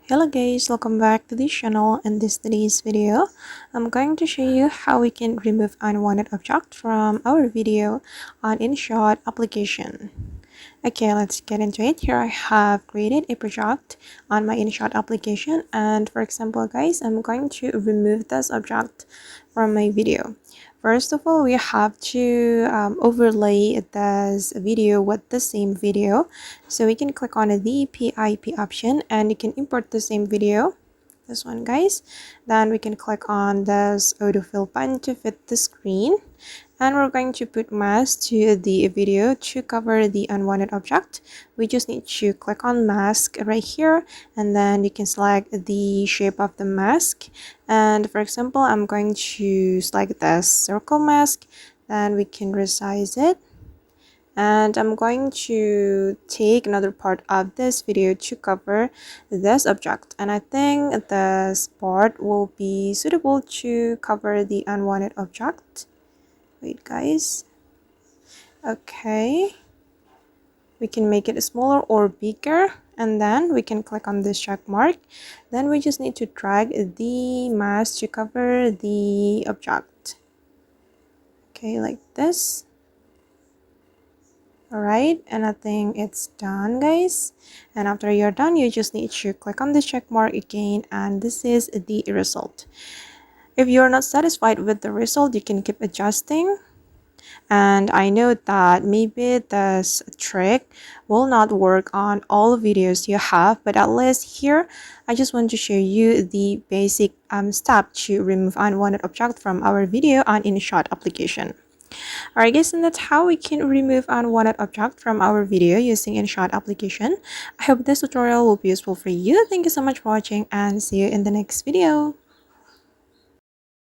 Hello guys, welcome back to this channel. In today's video, I'm going to show you how we can remove unwanted object from our video on Inshot application. Okay, let's get into it. Here I have created a project on my Inshot application, and for example guys, I'm going to remove this object from my video. First of all, we have to overlay this video with the same video. So we can click on the PIP option and you can import the same video. This one guys. Then we can click on this autofill button to fit the screen. And we're going to put mask to the video to cover the unwanted object. We just need to click on mask right here, and then you can select the shape of the mask. And for example, I'm going to select this circle mask. Then we can resize it. And I'm going to take another part of this video to cover this object, and I think this part will be suitable to cover the unwanted object. Wait guys. Okay, we can make it smaller or bigger, and then we can click on this check mark. Then we just need to drag the mask to cover the object. Okay, like this. Alright, and I think it's done guys. And after you're done, you just need to click on this check mark again, and this is the result. If you're not satisfied with the result, you can keep adjusting. And I know that maybe this trick will not work on all videos you have, but at least here I just want to show you the basic step to remove unwanted object from our video on Inshot application. Alright guys, and that's how we can remove unwanted object from our video using Inshot application. I hope this tutorial will be useful for you. Thank you so much for watching and see you in the next video.